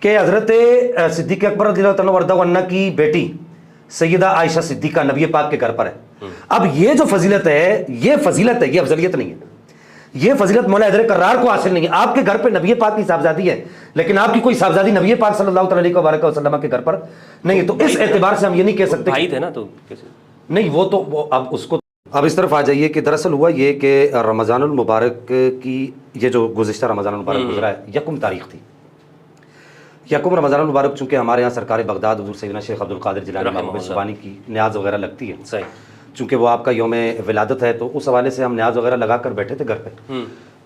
کہ حضرت صدیق اکبر رضی اللہ عنہ کی بیٹی سیدہ عائشہ صدیقہ نبی پاک کے گھر پر ہے. اب یہ جو فضیلت ہے یہ فضیلت ہے, یہ افضلیت نہیں ہے. یہ فضیلت مولا حیدر کرار کو حاصل نہیں ہے. آپ کے گھر پہ نبی پاک کی صاحبزادی ہے لیکن آپ کی کوئی صاحبزادی نبی پاک صلی اللہ علیہ وسلم کے گھر پر نہیں ہے. تو اس اعتبار سے ہم یہ نہیں کہہ سکتے بھائی تھے نا, تو نہیں وہ تو اب اس کو اب اس طرف آ جائیے کہ دراصل ہوا یہ کہ رمضان المبارک کی یہ جو گزشتہ رمضان المبارک گزرا ہے 1 تاریخ تھی. 1 رمضان المبارک چونکہ ہمارے یہاں سرکار بغداد حضور سیدنا شیخ عبد القادر جیلانی زبانی کی نیاز وغیرہ لگتی ہے. صحیح. چونکہ وہ آپ کا یوم ولادت ہے تو اس حوالے سے ہم نیاز وغیرہ لگا کر بیٹھے تھے گھر پہ.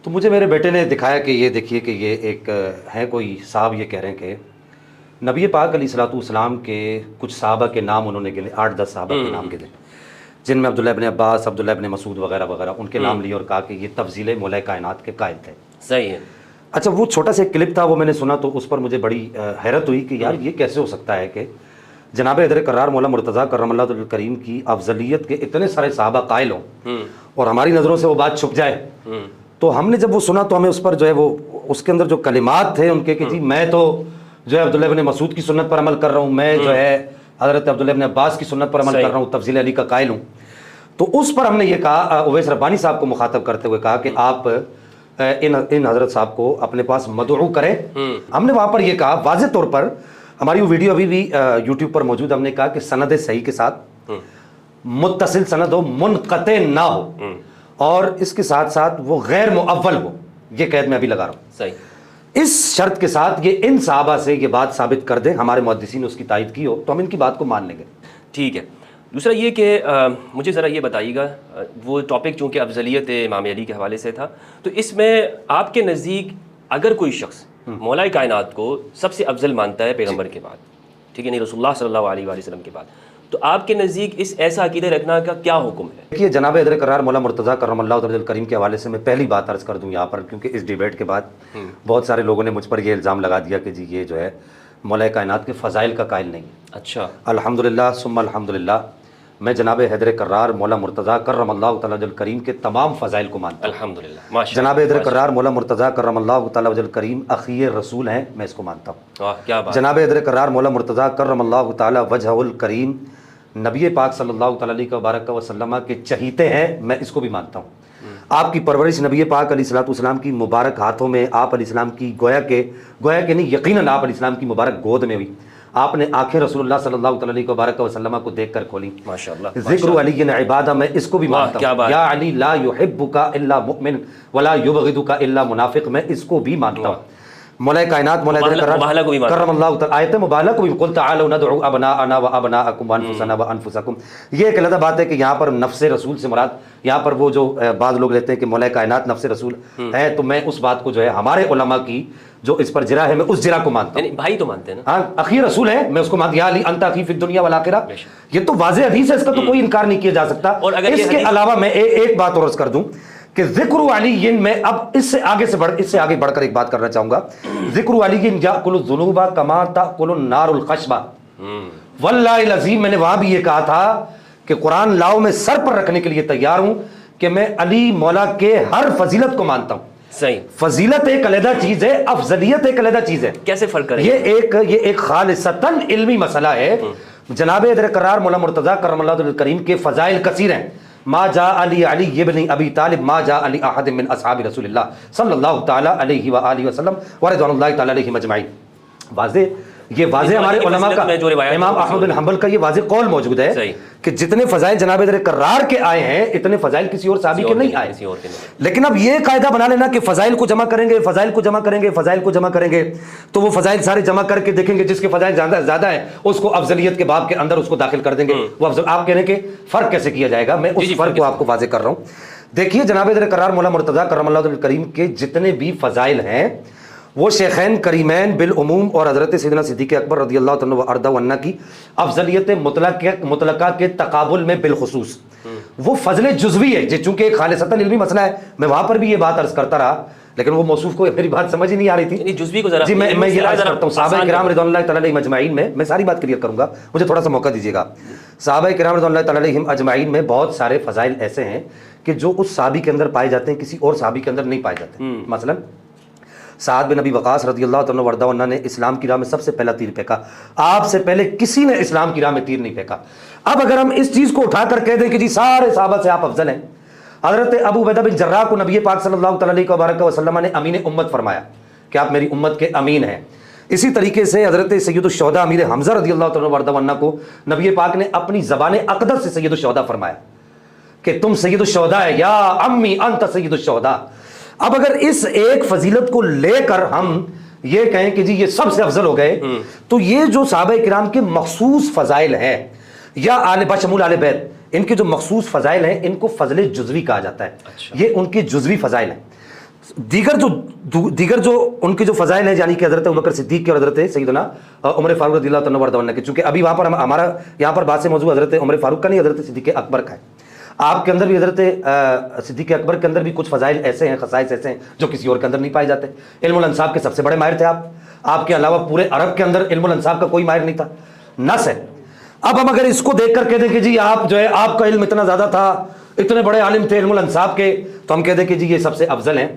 تو مجھے میرے بیٹے نے دکھایا کہ یہ دیکھیے کہ یہ ایک ہے کوئی صاحب یہ کہہ رہے ہیں کہ نبی پاک علیہ الصلوۃ والسلام کے کچھ صحابہ کے نام انہوں نے گنے 8-10 صحابہ کے نام گنے جن میں عبداللہ ابن عباس, عبداللہ ابن مسعود وغیرہ وغیرہ ان کے نام لیے اور کہا کہ یہ تفضیل مولا کائنات کے قائل تھے. صحیح ہے. اچھا وہ چھوٹا سا ایک کلپ تھا وہ میں نے سنا تو اس پر مجھے بڑی حیرت ہوئی کہ یار یہ کیسے ہو سکتا ہے کہ جناب حیدر کرار مولا مرتضیٰ کرم اللہ وجہ الکریم کی افضلیت کے اتنے سارے صحابہ قائل ہوں اور ہماری نظروں سے وہ بات چھپ جائے. تو ہم نے جب وہ سنا تو ہمیں اس پر جو ہے وہ اس کے اندر جو کلمات تھے ان کے کہ جی میں تو جو ہے عبداللہ ابن مسعود کی سنت پر عمل کر رہا ہوں, میں جو ہے حضرت عبداللہ ابن عباس کی سنت پر عمل کر رہا ہوں, تفضیل علی کا قائل ہوں. تو اس پر ہم نے یہ کہا, اویس ربانی صاحب کو مخاطب کرتے ہوئے کہا کہ آپ ان حضرت صاحب کو اپنے پاس مدعو کریں. ہم نے وہاں پر یہ کہا واضح طور پر, ہماری وہ ویڈیو ابھی بھی یوٹیوب پر موجود, ہم نے کہا کہ سند صحیح کے ساتھ متصل سند ہو, منقطع نہ ہو, اور اس کے ساتھ ساتھ وہ غیر مؤول ہو. یہ قید میں ابھی لگا رہا ہوں. صحیح. اس شرط کے ساتھ یہ ان صحابہ سے یہ بات ثابت کر دیں, ہمارے محدثین نے اس کی تائید کی ہو تو ہم ان کی بات کو مان لیں گے. ٹھیک ہے. دوسرا یہ کہ مجھے ذرا یہ بتائیے گا, وہ ٹاپک چونکہ افضلیت امام علی کے حوالے سے تھا, تو اس میں آپ کے نزدیک اگر کوئی شخص مولا کائنات کو سب سے افضل مانتا ہے پیغمبر کے بعد, ٹھیک ہے, نہیں رسول اللہ صلی اللہ علیہ وآلہ وسلم کے بعد, تو آپ کے نزدیک اس ایسا عقیدہ رکھنا کا کیا حکم ہے؟ دیکھیے جناب حیدر کرار مولا مرتضیٰ کرم اللہ وجہ الکریم کے حوالے سے میں پہلی بات عرض کر دوں یہاں پر, کیونکہ اس ڈیبیٹ کے بعد بہت سارے لوگوں نے مجھ پر یہ الزام لگا دیا کہ جی یہ جو ہے مولا کائنات کے فضائل کا قائل نہیں. اچھا. الحمدللہ ثم الحمدللہ, میں جناب حیدر کرار مولا مرتضیٰ کرم اللہ تعالیٰ وجہ الکریم کے تمام فضائل کو مانتا ہوں. الحمدللہ. جناب حیدر کرار مولا مرتضیٰ کرم اللہ تعالیٰ وجہ الکریم اخی رسول ہیں, میں اس کو مانتا ہوں. کیا بات. جناب حیدر کرار مولا مرتضیٰ کرم اللہ تعالیٰ وجہ الکریم نبی پاک صلی اللہ تعالیٰ علیہ وبارک وسلم کے چہیتے ہیں, میں اس کو بھی مانتا ہوں. آپ کی پرورش نبی پاک علیہ الصلوۃ والسلام کی مبارک ہاتھوں میں, آپ علیہ السلام کی گویا کہ نہیں یقیناً آپ علیہ السلام کی مبارک گود میں ہوئی, آپ نے آنکھیں رسول اللہ صلی اللہ تعالیٰ علیہ وبارک وسلم کو دیکھ کر کھولی. ماشاءاللہ. ذکر علی عبادہ, میں اس کو بھی مانتا ہوں. یا علی لا یحبک الا مؤمن ولا یبغضک الا منافق, میں اس کو بھی مانتا ہوں. مولا کائنات مولا کرم اللہ تعالیٰ آیت مبالغہ کو بھی قل تعالوا ندعو ابناءنا وابناءکم وانفسنا وانفسکم, یہ ایک علیحدہ بات ہے کہ یہاں پر نفس رسول سے مراد, یہاں پر وہ جو بعض لوگ لیتے ہیں کہ مولا کائنات نفس رسول ہے, تو میں اس بات کو جو ہے ہمارے علماء کی جو اس پر جرا ہے میں اس جرا کو مانتا ہوں. بھائی تو مانتے ہیں نا, ہاں اخی رسول ہے, میں اس کو مانتا. یا علی انت اخی فی الدنیا والآخرہ, یہ تو واضح حدیث ہے, اس کا تو کوئی انکار نہیں کیا جا سکتا. اور اس کے علاوہ میں ایک بات اور عرض کر دوں کہ ذکر علی, میں اب اس سے آگے بڑھ کر ایک بات کرنا چاہوں گا. ذکر علی یاکل الذنوب کما تاکل النار الخشبہ. واللہ العظیم میں نے وہاں بھی یہ کہا تھا کہ قرآن لاؤ, میں سر پر رکھنے کے لیے تیار ہوں کہ میں علی مولا کے ہر فضیلت کو مانتا ہوں. صحیح. فضیلت ایک علیحدہ چیز ہے, افضلیت ایک علیحدہ چیز ہے. کیسے فرق کریں؟ یہ ایک خالصتاً علمی مسئلہ ہے. جناب حیدر کرار مولا مرتضیٰ کرم اللہ وجہ الکریم کے فضائل کثیر ہیں. ما جاء علی ابن ابی طالب ما جاء علی احد من اصحاب رسول اللہ صلی اللہ تعالی علیہ وآلہ وسلم ورضوان اللہ تعالی علیہم اجمعین. یہ واضح ہمارے علماء کا, امام احمد بن حنبل کا یہ واضح قول موجود ہے کہ جتنے فضائل جناب حیدر کرار کے آئے ہیں اتنے فضائل کسی اور صحابی کے نہیں آئے. لیکن اب یہ قاعدہ بنا لینا کہ فضائل کو جمع کریں گے, فضائل کو جمع کریں گے, فضائل کو جمع کریں گے, تو وہ فضائل سارے جمع کر کے دیکھیں گے جس کے فضائل زیادہ ہیں اس کو افضلیت کے باب کے اندر اس کو داخل کر دیں گے. وہ افضل آپ کہنے کے فرق کیسے کیا جائے گا, میں اس فرق کو آپ کو واضح کر رہا ہوں. دیکھیے جناب حیدر کرار مولا مرتضیٰ کرم اللہ وجہ الکریم کے جتنے بھی فضائل ہیں وہ شیخین کریمین بالعموم اور حضرت سیدنا صدیق اکبر رضی اللہ عنہ وارضہ عنہ کی افضلیت مطلقہ کے تقابل میں بالخصوص وہ فضل جزوی ہے. چونکہ ایک خالصتاً علمی مسئلہ ہے, میں وہاں پر بھی یہ بات عرض کرتا رہا لیکن وہ موصوف کو میری بات سمجھ ہی نہیں آ رہی تھی. جزوی کو ذرا جی میں یہ عرض کرتا ہوں. صحابہ کرام رضوان اللہ تعالی علیہم اجمعین میں ساری بات کلیئر کروں گا, مجھے تھوڑا سا موقع دیجیے گا. صحابہ کرام رضوان اللہ تعالی علیہم اجمعین میں بہت سارے فضائل ایسے ہیں کہ جو اس صحابی کے اندر پائے جاتے ہیں کسی اور صحابی کے اندر نہیں پائے جاتے. مثلا سعد بن ابی وقاص رضی اللہ عنہ وارضہ عنہ نے اسلام کی راہ میں سب سے پہلا تیر پھینکا، آپ سے پہلے کسی نے اسلام کی راہ میں تیر نہیں پھینکا۔ اب اگر ہم اس چیز کو اٹھا کر کہہ دیں کہ جی سارے صحابہ سے آپ افضل ہیں، حضرت ابو عبیدہ بن جراح کو نبی پاک صلی اللہ تعالی علیہ وسلم نے امین امت فرمایا کہ آپ میری امت کے امین ہیں۔ اسی طریقے سے حضرت سید الشہداء امیر حمزہ رضی اللہ تعالی وارضہ عنہ کو نبی پاک نے اپنی زبان اقدس سے سید الشہداء فرمایا کہ تم سید الشہداء ہے، یا امی انت سید الشہداء۔ اب اگر اس ایک فضیلت کو لے کر ہم یہ کہیں کہ جی یہ سب سے افضل ہو گئے، تو یہ جو صحابہ کرام کے مخصوص فضائل ہیں یا آل بشمول آل بیت، ان کے جو مخصوص فضائل ہیں ان کو فضل جزوی کہا جاتا ہے۔ یہ ان کے جزوی فضائل ہیں۔ دیگر جو ان کے جو فضائل ہیں، یعنی کہ حضرت ابوبکر صدیق کے اور حضرت سیدنا عمر فاروق رضی اللہ تعالیٰ عنہ کے، چونکہ ابھی وہاں پر ہمارا یہاں پر بات سے موضوع حضرت عمر فاروق کا نہیں، حضرت صدیق اکبر کا ہے۔ آپ کے اندر بھی حضرت صدیق اکبر کے اندر بھی کچھ فضائل ایسے ہیں، خصائص ایسے ہیں جو کسی اور کے اندر نہیں پائے جاتے۔ علم الانصاب کے سب سے بڑے ماہر تھے آپ کے علاوہ پورے عرب کے اندر علم الانصاب کا کوئی ماہر نہیں تھا، نس ہے۔ اب ہم اگر اس کو دیکھ کر کہہ دیں کہ جی آپ جو ہے آپ کا علم اتنا زیادہ تھا، اتنے بڑے عالم تھے علم الانصاب کے، تو ہم کہہ دیں کہ جی یہ سب سے افضل ہیں۔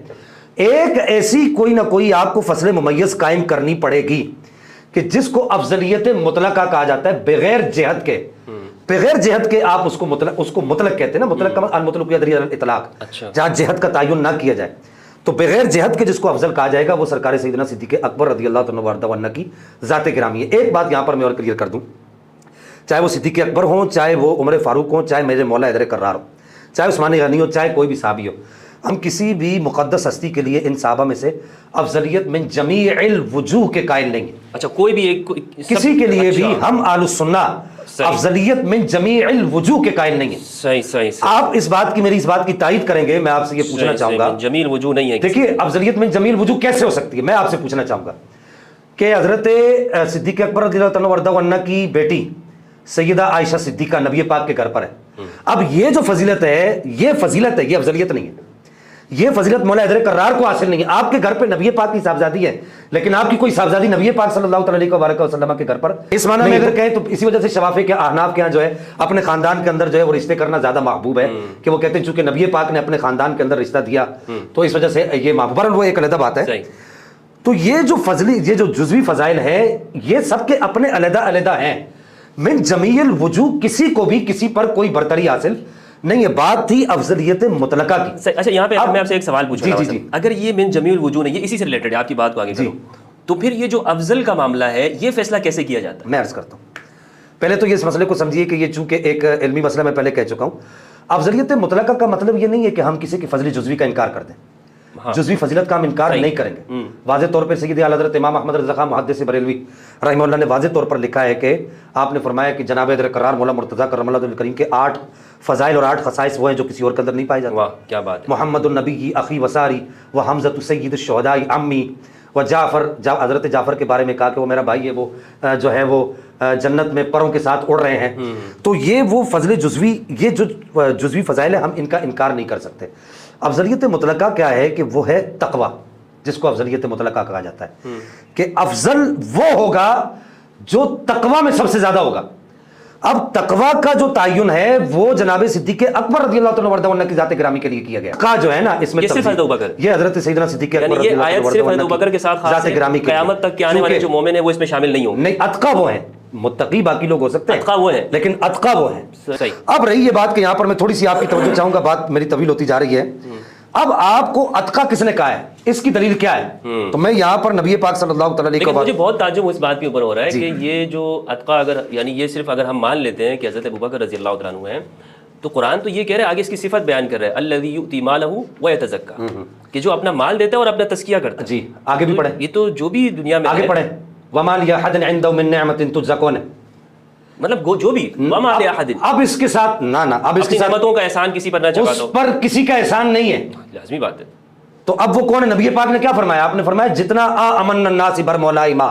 ایک ایسی کوئی نہ کوئی آپ کو فصل ممیز قائم کرنی پڑے گی کہ جس کو افضلیت مطلقہ کہا جاتا ہے، بغیر جہت کے، بغیر جہت کے آپ اس کو مطلق کہتے ہیں نا، مطلق کا المطلق یدری علی الاطلاق، جہاں جہت کا تعین نہ کیا جائے، تو بغیر جہت کے جس کو افضل کہا جائے گا وہ سرکار سیدنا صدیق اکبر رضی اللہ تعالیٰ وارضہ عنہ کی ذات گرامی ہے۔ ایک بات یہاں پر میں اور کلیئر کر دوں، چاہے وہ صدیق اکبر ہوں، چاہے وہ عمر فاروق ہوں، چاہے میرے مولا حیدر کرار ہو، چاہے عثمان غنی ہو، چاہے کوئی بھی صحابی ہو، ہم کسی بھی مقدس ہستی کے لیے ان صحابہ میں سے افضلیت من جمیع الوجوہ کے قائل نہیں ہیں۔ اچھا، کوئی بھی ایک کسی کے لیے بھی ہم اہل السنہ افضلیت من جمیع الوجوہ کے قائل نہیں ہیں۔ صحیح۔ آپ اس بات کی میری اس بات کی تائید کریں گے، میں آپ سے یہ پوچھنا چاہوں گا، جمیل وجوہ نہیں ہے۔ دیکھیے افضلیت من جمیع الوجوہ کیسے ہو سکتی ہے، میں آپ سے پوچھنا چاہوں گا کہ حضرت صدیق اکبر رضی اللہ وارضہ عنہ کی بیٹی سیدہ عائشہ صدیقہ نبی پاک کے گھر پر ہے۔ اب یہ جو فضیلت ہے، یہ فضیلت ہے، یہ افضلیت نہیں ہے۔ یہ فضیلت مولا حیدر کرار کو حاصل نہیں ہے۔ آپ کے گھر پہ نبی پاک کی صاحبزادی ہے، لیکن آپ کی کوئی صاحبزادی نبی پاک صلی اللہ علیہ وسلم کے گھر پر اس معنی میں اگر کہیں تو اسی وجہ سے شوافی کے احناف کے یہاں جو ہے اپنے خاندان کے اندر جو ہے وہ رشتے کرنا زیادہ محبوب ہے، کہ وہ کہتے ہیں چونکہ نبی پاک نے اپنے خاندان کے اندر رشتہ دیا تو اس وجہ سے یہ محبوب ہے، وہ ایک علیحدہ بات ہے۔ تو یہ جو جزوی فضائل ہیں یہ سب کے اپنے علیحدہ علیحدہ ہیں۔ من جمیع الوجوہ کسی کو بھی کسی پر کوئی برتری حاصل نہیں ہے، بات تھی افضلیت مطلقہ کی۔ اچھا، یہاں پہ میں آپ سے ایک سوال پوچھ رہا ہوں، اگر یہ من جمیع الوجوہ نہیں، یہ اسی سے ریلیٹڈ ہے، آپ کی بات کو آگے کروں، تو پھر یہ جو افضل کا معاملہ ہے یہ فیصلہ کیسے کیا جاتا ہے؟ میں عرض کرتا ہوں، پہلے تو یہ اس مسئلے کو سمجھیے کہ یہ چونکہ ایک علمی مسئلہ میں پہلے کہہ چکا ہوں، افضلیت مطلقہ کا مطلب یہ نہیں ہے کہ ہم کسی کی فضل جزوی کا انکار کر دیں، جزوی فضیلت کا ہم انکار نہیں کریں گے۔ واضح طور پر سید اعلی حضرت امام احمد رضا خان محدث بریلوی رحمہ اللہ نے واضح طور پر لکھا ہے کہ آپ نے فرمایا کہ جناب حیدر کرار مولا مرتضیٰ کرم اللہ وجہہ الکریم کے 8 فضائل اور 8 خصائص وہ ہیں جو کسی اور کے اندر نہیں پائے جاتے۔ واہ کیا بات ہے! محمد النبی اخی وساری و حمزۃ سید الشہداء عمی و جعفر، حضرت جعفر کے بارے میں کہا کہ وہ میرا بھائی ہے، وہ جو ہے وہ جنت میں پروں کے ساتھ اڑ رہے ہیں۔ تو یہ وہ فضل جزوی، یہ جو جزوی فضائل ہیں ہم ان کا انکار نہیں کر سکتے۔ افضلیت مطلقہ کیا ہے کہ وہ ہے تقویٰ، جس کو افضلیت مطلقہ کہا جاتا ہے کہ افضل وہ ہوگا جو تقویٰ میں سب سے زیادہ ہوگا۔ اب تقویٰ کا جو تعین ہے وہ جناب صدیق اکبر رضی اللہ تعالیٰ عنہ کی ذات گرامی کے لیے کیا گیا کا جو ہے نا، اس میں یہ صرف ابوبکر، یہ حضرت سیدنا صدیق اکبر رضی یہ آیت صرف ابوبکر کے ساتھ خاص ہے، قیامت تک کے آنے والے جو مومن ہیں وہ اس میں شامل نہیں ہوں گے۔ نہیں، اتقیٰ وہ ہیں، متقی باقی لوگ ہو سکتے ہیں، اتقیٰ وہ ہیں، لیکن اتقیٰ وہ ہیں۔ صحیح۔ اب رہی یہ بات کہ یہاں پر میں تھوڑی سی آپ کی توجہ چاہوں گا، بات میری طویل ہوتی جا رہی ہے۔ اب آپ کو اتقیٰ کس نے کہا ہے، اس کی دلیل کیا ہے؟ تو میں یہاں پر نبی پاک صلی اللہ علیہ وسلم، مجھے بہت تعجب اس بات کے اوپر ہو رہا ہے کہ یہ جو اتقیٰ اگر یعنی یہ صرف اگر ہم مان لیتے ہیں کہ حضرت ابوبکر رضی اللہ تعالیٰ عنہ ہیں، تو قرآن تو یہ کہہ رہا ہے، آگے اس کی صفت بیان کر رہا ہے، الذی یؤتی مالہ ویتزکیٰ، کہ جو اپنا مال دیتا ہے اور اپنا تزکیہ کرتا ہے۔ جی آگے بھی پڑھیں، یہ تو جو بھی دنیا میں آگے پڑھیں، وما لأحد عنده من نعمة تجزى، کون ہے؟ مطلب جو بھی وما لأحد، اب اس کے ساتھ اب اس کے ساتھ نعمتوں کا احسان کسی پر نہ چکا اس دو، پر کسی کا احسان نہیں ہے، لازمی بات ہے۔ تو اب وہ کون ہے؟ نبی پاک نے کیا فرمایا؟ آپ نے فرمایا جتنا امن الناس بر مولائی ما،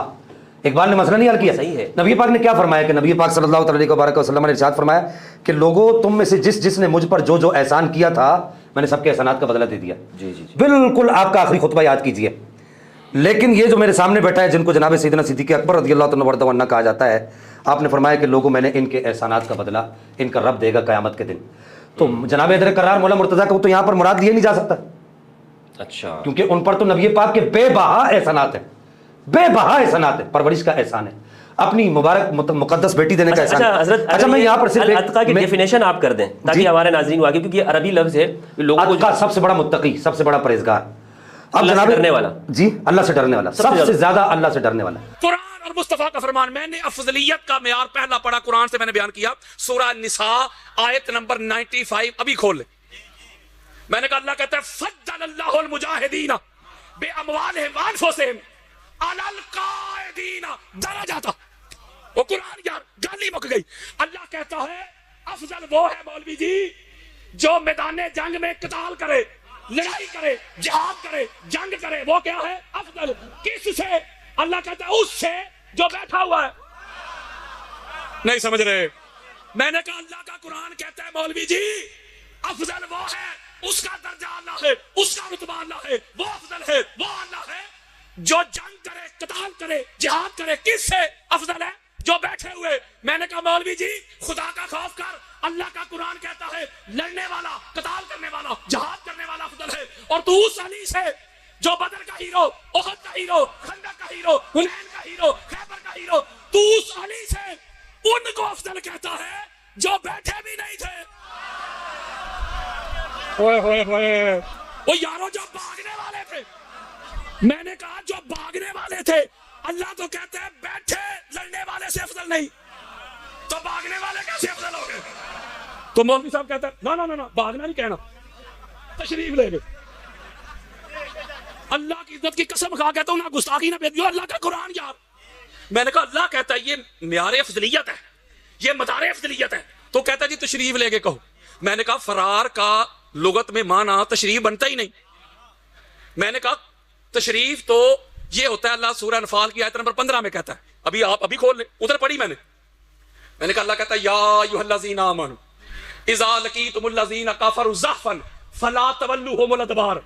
اقبال نے مسئلہ نہیں حل کیا، صحیح ہے۔ نبی پاک نے کیا فرمایا کہ نبی پاک صلی اللہ علیہ وسلم نے ارشاد فرمایا کہ لوگوں تم میں سے جس نے مجھ پر جو احسان کیا تھا میں نے سب کے احسانات کا بدلہ دے دیا۔ جی جی بالکل آپ کا آخری خطبہ یاد کیجئے۔ لیکن یہ جو میرے سامنے بیٹھا ہے، جن کو جناب سیدنا صدیق اکبر رضی اللہ تعالیٰ عنہ کہا جاتا ہے، آپ نے فرمایا کہ لوگوں میں نے ان کے احسانات کا بدلہ ان کا رب دے گا قیامت کے دن۔ تو جناب حیدر کرار مولا مرتضیٰ کو تو یہاں پر مراد لیا نہیں جا سکتا، اچھا کیونکہ ان پر تو نبی پاک کے بے بہا احسانات ہیں، بے بہا احسانات ہیں، پرورش کا احسان ہے، اپنی مبارک مقدس بیٹی دینے کا احسان ہے۔ اچھا حضرت، اچھا میں یہاں پر صرف الاتقا کی ڈیفینیشن آپ کر دیں تاکہ ہمارے ناظرین کو آگے، کیونکہ یہ عربی لفظ ہے لوگوں کو اتقا سب سے بڑا متقی، سب سے بڑا پرہیزگار، اب اللہ سے جناب ڈرنے والا، جی اللہ سے ڈرنے والا، سب سے زیادہ اللہ سے ڈرنے والا۔ قرآن اور مصطفیٰ کا فرمان، میں نے افضلیت کا معیار پہلا پڑھا قرآن سے، میں نے بیان کیا سورہ نساء آیت نمبر 95، ابھی کھول لیں۔ میں نے کہا اللہ کہتا ہے فضل اللہ المجاہدین باموالہم وانفسہم علی القاعدین درجات۔ وہ قرآن یار گالی مک گئی۔ اللہ کہتا ہے افضل وہ ہے مولوی جی جو میدان جنگ میں قتال کرے، لڑائی کرے، جہاد کرے، جنگ کرے، وہ کیا ہے افضل؟ کس سے؟ اللہ کہتا ہے اس سے جو بیٹھا ہوا ہے۔ نہیں سمجھ رہے؟ میں نے کہا اللہ کا قرآن کہتا ہے مولوی جی افضل وہ ہے، اس کا درجہ اللہ ہے، اس کا رتبہ اللہ ہے، وہ افضل ہے، وہ اللہ ہے جو جنگ کرے، قتال کرے، جہاد کرے۔ کس سے افضل ہے؟ جو بیٹھے ہوئے۔ میں نے کہا مولوی جی خدا کا خوف کر، اللہ کا قرآن کہتا ہے لڑنے والا، قتال کرنے والا، جہاد کرنے والا افضل ہے، اور تو اس علی سے جو بدر کا ہیرو، احد کا ہیرو، خندق کا ہیرو، حنین کا ہیرو، خیبر کا ہیرو، تو اس علی سے ان کو افضل کہتا ہے جو بیٹھے بھی نہیں تھے۔ وہ یارو جو بھاگنے والے تھے، میں نے کہا جو بھاگنے والے تھے، اللہ تو کہتے ہیں بیٹھے لڑنے والے سے افضل نہیں، تو بھاگنے والے کیسے افضل ہو گئے؟ تو مولوی صاحب کہتے ہیں نا بھاگنا نہیں کہنا، تشریف لے گئے۔ اللہ کی عزت کی قسم کھا کہتا ہوں، نہ گستاخی نہ بےادبی، اللہ کا قرآن یار۔ میں نے کہا اللہ کہتا ہے یہ معیار افضلیت ہے، یہ مدار افضلیت ہے، تو کہتا ہے جی تشریف لے کے کہو۔ میں نے کہا فرار کا لغت میں معنی تشریف بنتا ہی نہیں۔ میں نے کہا تشریف تو یہ ہوتا ہے، اللہ سورہ انفال کی آیت نمبر 15 میں کہتا ہے، ابھی آپ ابھی کھول لیں، ادھر پڑھی میں نے کہا اللہ کہتا ہے یا ایھا الذین آمنوا اذا لقیتم الذین کفروا زحفا فلا تولوہم الادبار۔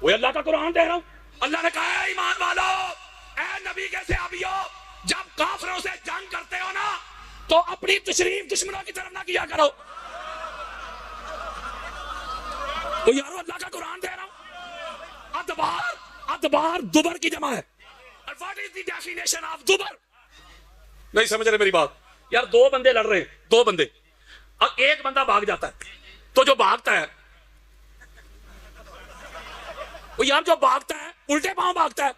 وہ اللہ کا قرآن دے رہا ہوں۔ اللہ نے کہا اے ایمان والو، اے نبی کے صحابیو، جب کافروں سے جنگ کرتے ہو نا تو اپنی تشریف دشمنوں کی طرف نہ کیا کرو۔ تو یارو اللہ کا قرآن دے رہا ہوں۔ ادبار دبر کی جمع ہے۔ What is the definition of دبر؟ نہیں سمجھ رہے میری بات؟ یار دو بندے لڑ رہے ہیں، دو بندے، اب ایک بندہ بھاگ جاتا ہے، تو جو بھاگتا ہے وہ یار جو بھاگتا ہے الٹے پاؤں بھاگتا ہے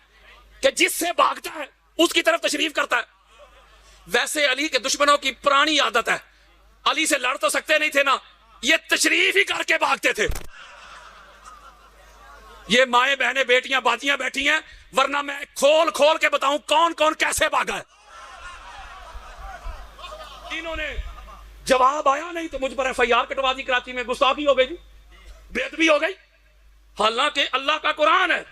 کہ جس سے بھاگتا ہے اس کی طرف تشریف کرتا ہے۔ ویسے علی کے دشمنوں کی پرانی عادت ہے، علی سے لڑ تو سکتے نہیں تھے نا، یہ تشریف ہی کر کے بھاگتے تھے۔ یہ مائیں بہنیں بیٹیاں باجیاں بیٹھی ہیں، ورنہ میں کھول کے بتاؤں کون کون کیسے بھاگا ہے۔ انہوں نے جواب آیا نہیں تو مجھ پر ایف آئی آر کٹوا دی کراچی میں، گستاخی ہو گئی جی، بے ادبی ہو گئی، حالانکہ اللہ کا قرآن ہے۔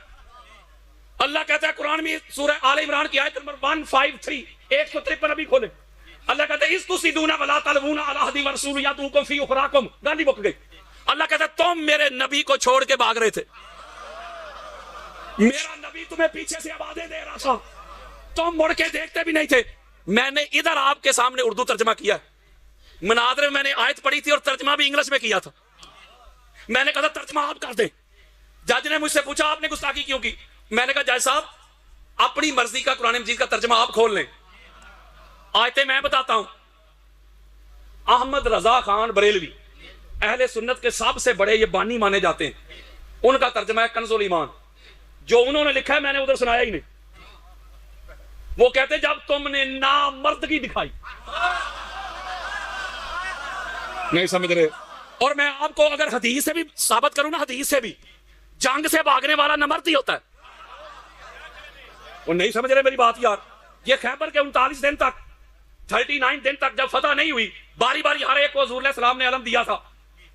اللہ کہتا ہے قرآن میں سورہ آل عمران کی آیت نمبر 153 153 ابھی کھولیں۔ اللہ کہتا ہے اِذ تُفْسِدُونَ وَلَا تَلْوُونَ عَلَىٰ أَحَدٍ وَالرَّسُولُ يَدْعُوكُمْ فِي أُخْرَاكُمْ، گالی مک گئی۔ اللہ کہتا ہے تم میرے نبی کو چھوڑ کے بھاگ رہے تھے، میرا نبی تمہیں پیچھے سے آوازیں دے رہا تھا، تم مڑ کے دیکھتے بھی نہیں تھے۔ میں نے ادھر آپ کے سامنے اردو ترجمہ کیا ہے، مناظرے میں میں نے آیت پڑھی تھی اور ترجمہ بھی انگلش میں کیا تھا۔ میں نے کہا ترجمہ آپ کر دیں۔ جج نے مجھ سے پوچھا آپ نے گستاخی کیوں کی؟ میں نے کہا جج صاحب اپنی مرضی کا قرآن مجید کا ترجمہ آپ کھول لیں، آیتیں میں بتاتا ہوں۔ احمد رضا خان بریلوی اہل سنت کے سب سے بڑے یہ بانی مانے جاتے ہیں، ان کا ترجمہ ہے کنز الایمان، جو انہوں نے لکھا ہے میں نے ادھر سنایا ہی نہیں۔ وہ کہتے جب تم نے نامردگی دکھائی، نہیں سمجھ رہے؟ اور میں آپ کو اگر حدیث سے بھی ثابت کروں نا، حدیث سے بھی، جنگ سے بھاگنے والا نمرد ہی ہوتا ہے۔ وہ نہیں سمجھ رہے میری بات یار۔ یہ خیبر کے 39 دن تک، 39 دن تک جب فتح نہیں ہوئی، باری باری ہر ایک کو حضور علیہ السلام نے علم دیا تھا،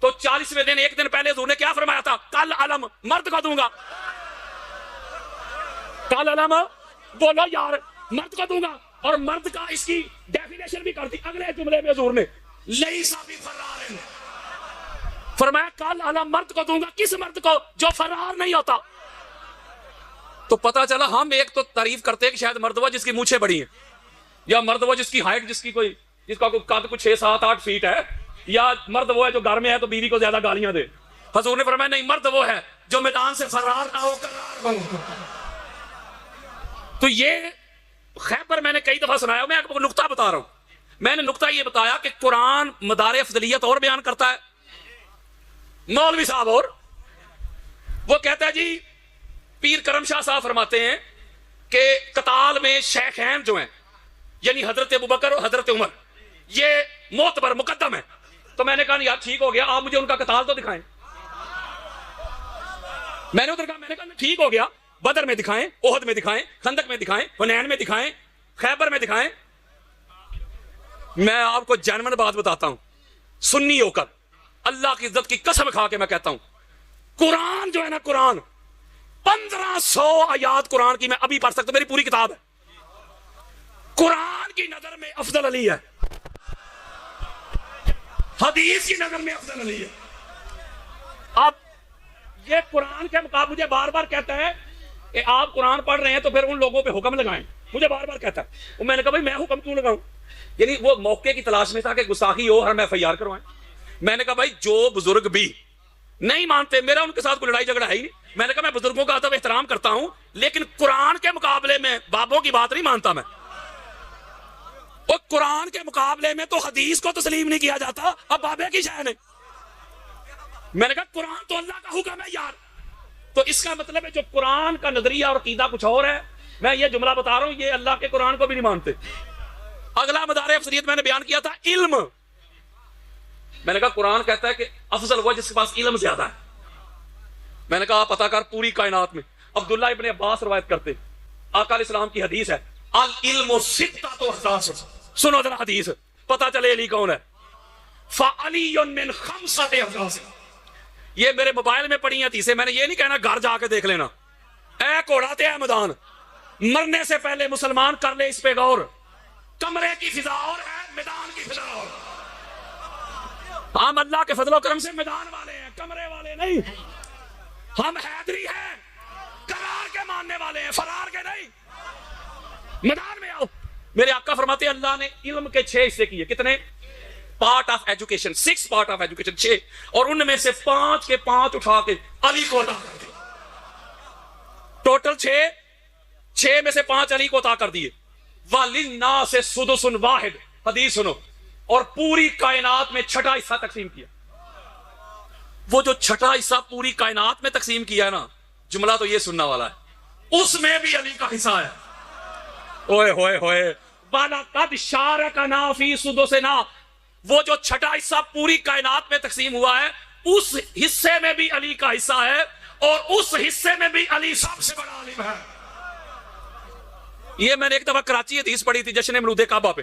تو 40ویں دن ایک دن پہلے حضور نے کیا فرمایا تھا؟ کل علم مرد کو دوں گا، کل علم بولو یار مرد کو دوں گا۔ اور مرد کا اس کی ڈیفینیشن بھی کر دی اگلے جملے میں حضور نے، لیسا بفرار، فرمایا کل علم مرد کو دوں گا۔ کس مرد کو؟ جو فرار نہیں ہوتا۔ تو پتا چلا ہم ایک تو تعریف کرتے ہیں کہ شاید مرد وہ جس کی مونچھیں بڑی ہیں، یا مرد وہ جس کی ہائٹ جس کا قد کچھ 6 7 8 فیٹ ہے، یا مرد وہ ہے جو گھر میں ہے تو بیوی کو زیادہ گالیاں دے۔ حضور نے فرمایا نہیں، مرد وہ ہے جو میدان سے فرار نہ ہو کرار بن. تو یہ خیبر میں نے کئی دفعہ سنایا. میں آپ کو نقطہ بتا رہا ہوں. میں نے نقطہ یہ بتایا کہ قرآن مدار افضلیت اور بیان کرتا ہے. مولوی صاحب اور وہ کہتا ہے جی پیر کرم شاہ صاحب فرماتے ہیں کہ قتال میں شیخین جو ہیں یعنی حضرت ابوبکر اور حضرت عمر یہ معتبر مقدم ہے. تو میں نے کہا یار ٹھیک ہو گیا, آپ مجھے ان کا قتال تو دکھائیں. میں نے ادھر کہا, میں نے کہا ٹھیک ہو گیا, بدر میں دکھائیں, احد میں دکھائیں, خندق میں دکھائیں, حنین میں دکھائیں, خیبر میں دکھائیں. میں آپ کو جینون بات بتاتا ہوں, سنی ہو کر اللہ کی عزت کی قسم کھا کے میں کہتا ہوں, قرآن جو ہے نا, قرآن 1500 آیات قرآن کی میں ابھی پڑھ سکتا ہوں, میری پوری کتاب ہے. قرآن کی نظر میں افضل علی ہے, حدیث کی نظر میں افضل علی ہے. اب یہ قرآن کے مقابلے مجھے بار بار کہتا ہے کہ آپ قرآن پڑھ رہے ہیں تو پھر ان لوگوں پہ حکم لگائیں. مجھے بار بار کہتا ہے. میں نے کہا بھائی میں حکم کیوں لگاؤں؟ یعنی وہ موقع کی تلاش میں تھا کہ گستاخی ہو اور میں FIR کروائیں. میں نے کہا بھائی جو بزرگ بھی نہیں مانتے, میرا ان کے ساتھ کوئی لڑائی جھگڑا ہے ہی نہیں. میں نے کہا میں بزرگوں کا ادب احترام کرتا ہوں, لیکن قرآن کے مقابلے میں بابوں کی بات نہیں مانتا میں. اور قرآن کے مقابلے میں تو حدیث کو تسلیم نہیں کیا جاتا, اب بابے کی شأن ہے. میں نے کہا قرآن تو اللہ کا حکم ہے یار. تو اس کا مطلب ہے جو قرآن کا نظریہ اور عقیدہ کچھ اور ہے. میں یہ جملہ بتا رہا ہوں, یہ اللہ کے قرآن کو بھی نہیں مانتے. اگلا مدار افضلیت میں نے بیان کیا تھا علم. میں نے کہا قرآن کہتا ہے کہ افضل وہ جس کے پاس علم زیادہ ہے. میں نے کہا پتہ کر پوری کائنات میں. عبداللہ ابن عباس روایت کرتے, آقا علیہ السلام کی حدیث ہے, العلم ستۃ احداث. سنو ذرا حدیث, پتہ چلے علی کون ہے. فعلی من خمسۃ احداث. یہ میرے موبائل میں پڑی ہیں حدیثیں, میں نے یہ نہیں کہنا گھر جا کے دیکھ لینا. اے کوڑا تے اے میدان, مرنے سے پہلے مسلمان کر لے اس پہ غور. کمرے کی فضا اور ہے, میدان کی فضا اور. ہم اللہ کے فضل و کرم سے میدان والے ہیں, کمرے والے نہیں. ہم حیدری ہیں, قرار کے ماننے والے ہیں, فرار کے نہیں. میدان میں آؤ. میرے آقا فرماتے ہیں اللہ نے علم کے 6 حصے کیے. کتنے؟ Part of education, 6 part of education, 6. اور ان میں سے 5 کے 5 اٹھا کے علی کو عطا کر دیے. ٹوٹل 6 میں سے 5 علی کو عطا کر دیے. وَلِلنَّاسِ سُدُسٌ وَاحِدٌ. حدیث سنو. اور پوری کائنات میں 6واں حصہ تقسیم کیا. وہ جو 6واں حصہ پوری کائنات میں تقسیم کیا ہے نا, جملہ تو یہ سننا والا ہے, اس میں بھی علی کا حصہ ہے. اوئے ہوئے ہوئے. وَلَقَدْ شَارَكَنَا فِي سُدُسِنَا. وہ جو 6واں حصہ پوری کائنات میں تقسیم ہوا ہے, اس حصے میں بھی علی کا حصہ ہے, اور اس حصے میں بھی علی سب سے بڑا عالم ہے. یہ میں نے ایک دفعہ کراچی حدیث پڑھی تھی جشن ملود کعبہ پہ.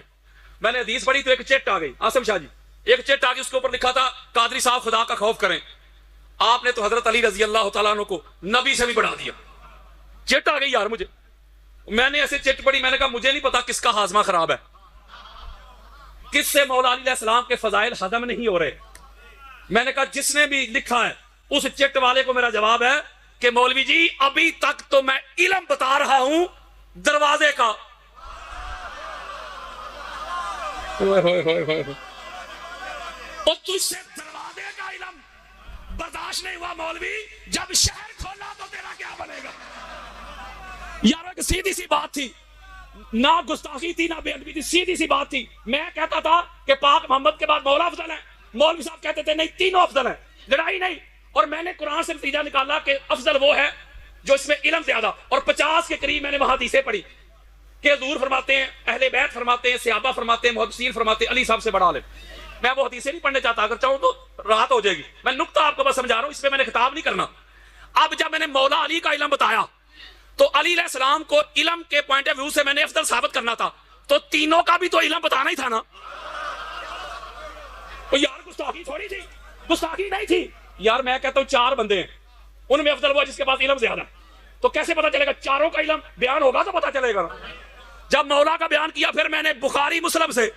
میں نے حدیث پڑھی تو ایک چٹ آ گئی, آصم شاہ جی ایک چٹ آ گئی, اس کے اوپر لکھا تھا قادری صاحب خدا کا خوف کریں. آپ نے تو حضرت علی رضی اللہ تعالیٰ عنہ کو نبی سے بھی بڑھا دیا. چٹ آ گئی یار مجھے. میں نے ایسے چٹ پڑھی, میں نے کہا مجھے نہیں پتا کس کا ہاضمہ خراب ہے, کس سے مولا علی علیہ السلام کے فضائل ہضم نہیں ہو رہے. میں نے کہا جس نے بھی لکھا ہے اس چٹ والے کو میرا جواب ہے کہ مولوی جی ابھی تک تو میں علم بتا رہا ہوں دروازے کا. اور تجھ سے دروازے کا علم برداشت نہیں ہوا مولوی, جب شہر کھولا تو تیرا کیا بنے گا. یار ایک سیدھی سی بات تھی, نہ گستاخی تھی نہ بے ادبی تھی, سیدھی سی بات تھی. میں کہتا تھا کہ پاک محمد کے بعد مولا افضل ہے, مولوی صاحب کہتے تھے نہیں تینوں افضل ہیں, لڑائی نہیں. اور میں نے قرآن سے نتیجہ نکالا کہ افضل وہ ہے جو اس میں علم زیادہ. اور 50 کے قریب میں نے وہاں حدیثیں پڑھی کہ حضور فرماتے ہیں, اہل بیت فرماتے ہیں, صحابہ فرماتے ہیں, محدثین فرماتے ہیں علی صاحب سے بڑا عالم. میں وہ حدیثیں نہیں پڑھنے چاہتا, اگر چاہوں تو راحت ہو جائے گی. میں نقطہ آپ کو بس سمجھا رہا ہوں, اس پہ میں نے خطاب نہیں کرنا. اب جب میں نے مولا علی کا علم بتایا تو علی علیہ السلام کو علم کے پوائنٹ آف ویو سے میں نے افضل ثابت کرنا تھا, تو تینوں کا بھی تو علم بتانا ہی تھا نا. یار گستاخی تھوڑی تھی, گستاخی نہیں تھی یار. میں کہتا ہوں 4 بندے ہیں, ان میں افضل وہ جس کے پاس علم زیادہ ہے. تو کیسے پتا چلے گا؟ چاروں کا علم بیان ہوگا تو پتا چلے گا. جب مولا کا بیان کیا پھر میں نے بخاری مسلم سے,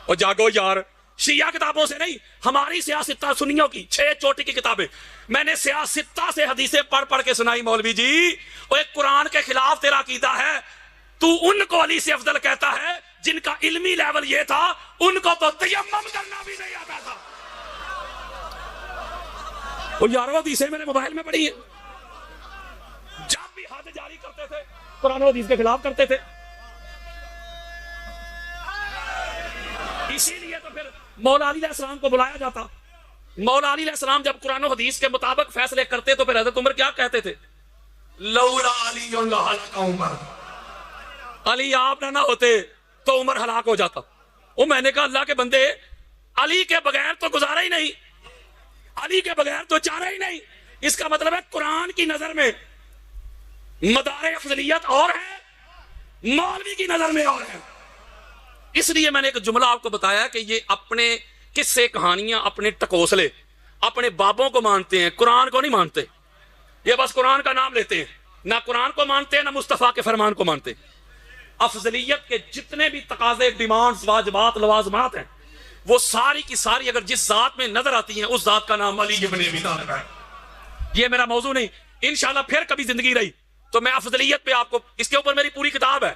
اور جاگو یار شیعہ کتابوں سے نہیں, ہماری سیاستہ سنیوں کی 6 چوٹی کی کتابیں, میں نے سیاستہ سے حدیثیں پڑھ پڑھ کے سنائی. مولوی جی وہ ایک قرآن کے خلاف تیرا عقیدہ ہے, تو ان کو علی سے افضل کہتا ہے جن کا علمی لیول یہ تھا ان کو تو تیمم کرنا بھی نہیں آتا تھا. وہ یارو حدیثیں میرے موبائل میں پڑی ہیں، جب بھی حد جاری کرتے تھے قرآن و حدیث کے خلاف کرتے تھے. اسی لیے تو پھر مولا علی علیہ السلام کو بلایا جاتا. مولا علی علیہ السلام جب قرآن و حدیث کے مطابق فیصلے کرتے تو پھر حضرت عمر کیا کہتے تھے؟ لولا علی لہلک عمر، علی آپ نہ ہوتے تو عمر ہلاک ہو جاتا. وہ میں نے کہا اللہ کے بندے، علی کے بغیر تو گزارا ہی نہیں، علی کے بغیر تو چارہ ہی نہیں. اس کا مطلب ہے قرآن کی نظر میں مدار افضلیت اور ہے، مولوی کی نظر میں اور ہے. اس لیے میں نے ایک جملہ آپ کو بتایا کہ یہ اپنے قصے کہانیاں، اپنے ٹکوسلے، اپنے بابوں کو مانتے ہیں، قرآن کو نہیں مانتے. یہ بس قرآن کا نام لیتے ہیں، نہ قرآن کو مانتے ہیں نہ مصطفیٰ کے فرمان کو مانتے. افضلیت کے جتنے بھی تقاضے، ڈیمانڈز، واجبات، لوازمات ہیں، وہ ساری کی ساری اگر جس ذات میں نظر آتی ہیں اس ذات کا نام علی ابن ابی طالب ہے. یہ میرا موضوع نہیں، انشاءاللہ پھر کبھی زندگی رہی تو میں افضلیت پہ آپ کو، اس کے اوپر میری پوری کتاب ہے.